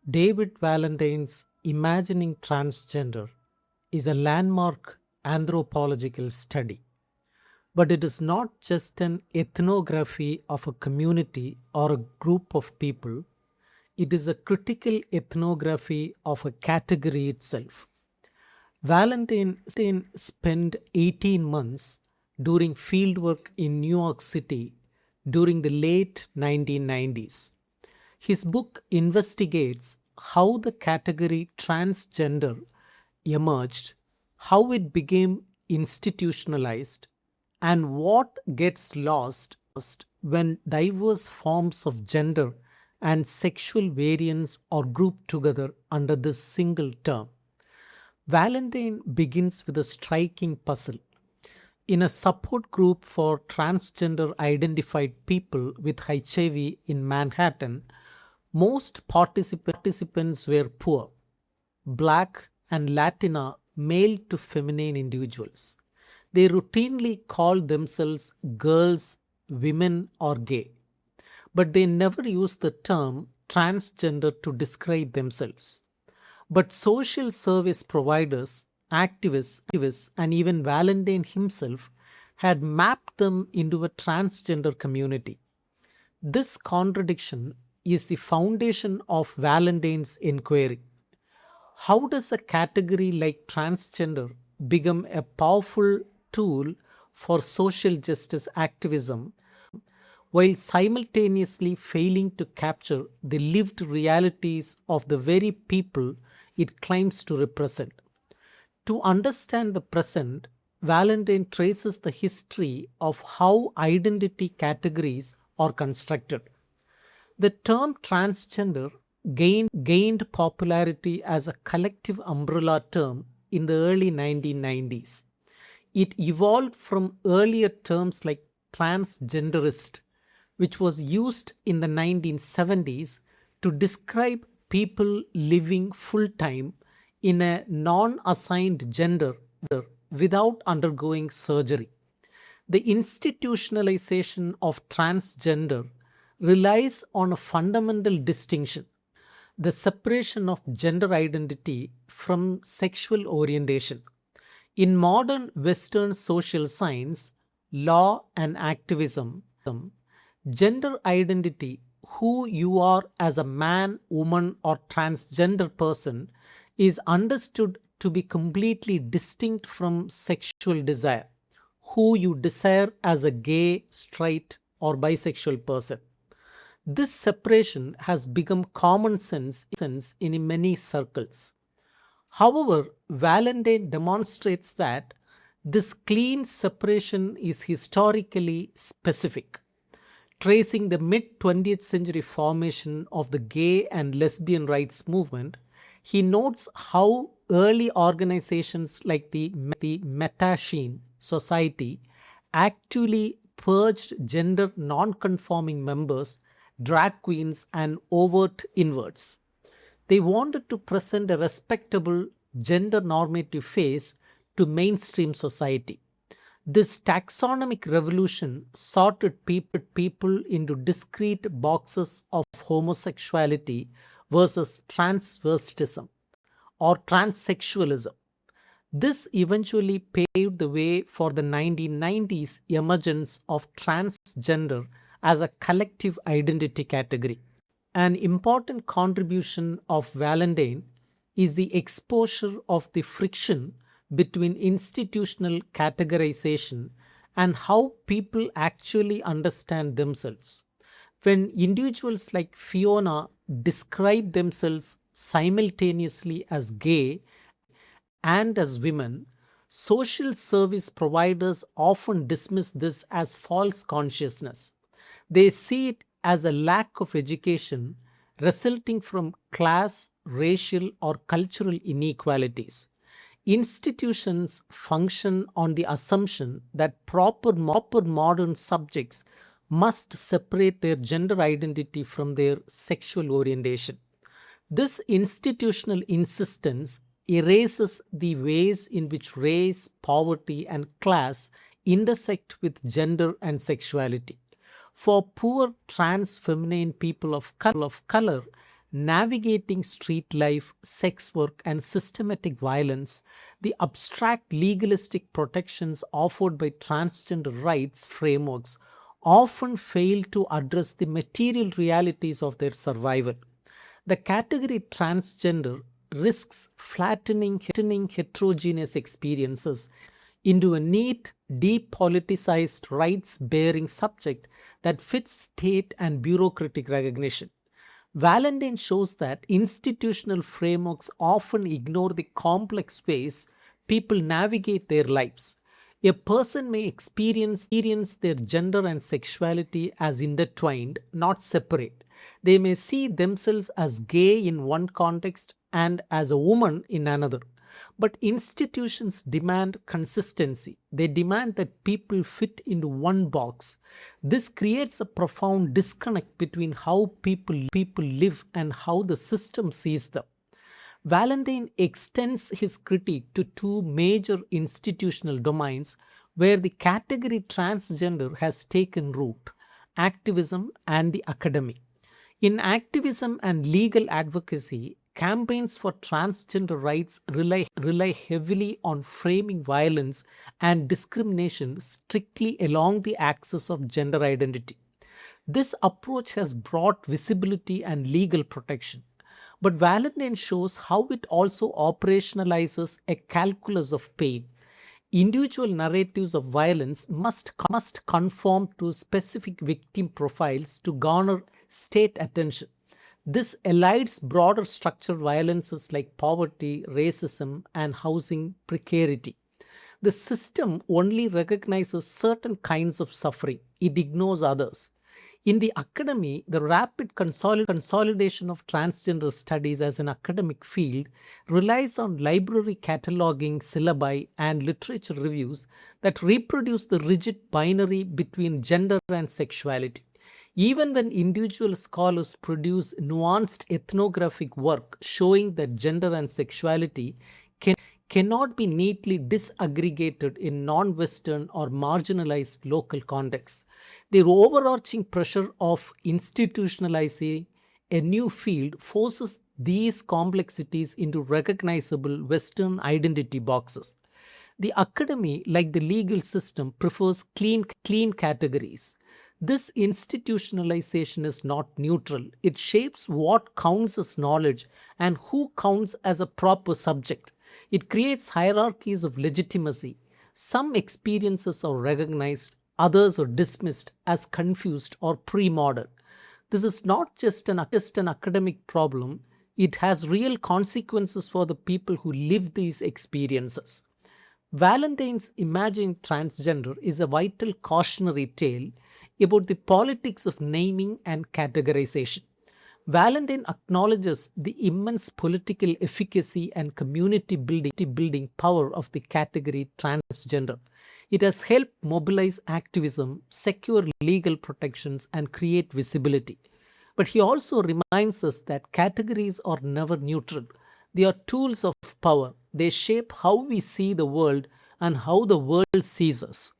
David Valentine's Imagining Transgender is a landmark anthropological study, but it is not just an ethnography of a community or a group of people, it is a critical ethnography of a category itself. Valentine spent 18 months doing fieldwork in New York City during the late 1990s. His book investigates how the category transgender emerged, how it became institutionalized, and what gets lost when diverse forms of gender and sexual variance are grouped together under this single term. Valentine begins with a striking puzzle. In a support group for transgender identified people with HIV in Manhattan, most participants were poor, black, and Latina male to feminine individuals. They routinely called themselves girls, women, or gay, but they never used the term transgender to describe themselves. But social service providers, activists, and even Valentine himself had mapped them into a transgender community. This contradiction is the foundation of Valentine's inquiry. How does a category like transgender become a powerful tool for social justice activism while simultaneously failing to capture the lived realities of the very people it claims to represent? To understand the present, Valentine traces the history of how identity categories are constructed. The term transgender gained popularity as a collective umbrella term in the early 1990s. It evolved from earlier terms like transgenderist, which was used in the 1970s to describe people living full time in a non assigned gender without undergoing surgery. The institutionalization of transgender relies on a fundamental distinction: the separation of gender identity from sexual orientation. In modern Western social science, law, and activism, gender identity, who you are as a man, woman, or transgender person, is understood to be completely distinct from sexual desire, who you desire as a gay, straight, or bisexual person. This separation has become common sense in many circles. However, Valentine demonstrates that this clean separation is historically specific. Tracing the mid 20th century formation of the gay and lesbian rights movement, he notes how early organizations like the Metashine Society actively purged gender non-conforming members, drag queens, and overt inverts. They wanted to present a respectable gender normative face to mainstream society. This taxonomic revolution sorted people into discrete boxes of homosexuality versus transvestism or transsexualism. This eventually paved the way for the 1990s emergence of transgender as a collective identity category. An important contribution of Valentine is the exposure of the friction between institutional categorization and how people actually understand themselves. When individuals like Fiona describe themselves simultaneously as gay and as women, social service providers often dismiss this as false consciousness. They see it as a lack of education resulting from class, racial, or cultural inequalities. Institutions function on the assumption that proper modern subjects must separate their gender identity from their sexual orientation. This institutional insistence erases the ways in which race, poverty, and class intersect with gender and sexuality. For poor trans feminine people of color, navigating street life, sex work, and systematic violence, the abstract legalistic protections offered by transgender rights frameworks often fail to address the material realities of their survival. The category transgender risks flattening heterogeneous experiences into a neat, depoliticized rights bearing subject that fits state and bureaucratic recognition. Valentine shows that institutional frameworks often ignore the complex ways people navigate their lives. A person may experience their gender and sexuality as intertwined, not separate. They may see themselves as gay in one context and as a woman in another. But institutions demand consistency. They demand that people fit into one box. This creates a profound disconnect between how people live and how the system sees them. Valentine extends his critique to two major institutional domains where the category transgender has taken root: activism and the academy. In activism and legal advocacy, campaigns for transgender rights rely heavily on framing violence and discrimination strictly along the axis of gender identity. This approach has brought visibility and legal protection. But Valentine shows how it also operationalizes a calculus of pain. Individual narratives of violence must conform to specific victim profiles to garner state attention. This elides broader structural violences like poverty, racism, and housing precarity. The system only recognizes certain kinds of suffering, it ignores others. In the academy, the rapid consolidation of transgender studies as an academic field relies on library cataloging, syllabi, and literature reviews that reproduce the rigid binary between gender and sexuality. Even when individual scholars produce nuanced ethnographic work showing that gender and sexuality cannot be neatly disaggregated in non Western or marginalized local contexts, the overarching pressure of institutionalizing a new field forces these complexities into recognizable Western identity boxes. The academy, like the legal system, prefers clean categories. This institutionalization is not neutral. It shapes what counts as knowledge and who counts as a proper subject. It creates hierarchies of legitimacy. Some experiences are recognized, others are dismissed as confused or pre modern. This is not just an academic problem, it has real consequences for the people who live these experiences. Valentine's Imagining Transgender is a vital cautionary tale about the politics of naming and categorization. Valentine acknowledges the immense political efficacy and community building power of the category transgender. It has helped mobilize activism, secure legal protections, and create visibility. But he also reminds us that categories are never neutral. They are tools of power. They shape how we see the world and how the world sees us.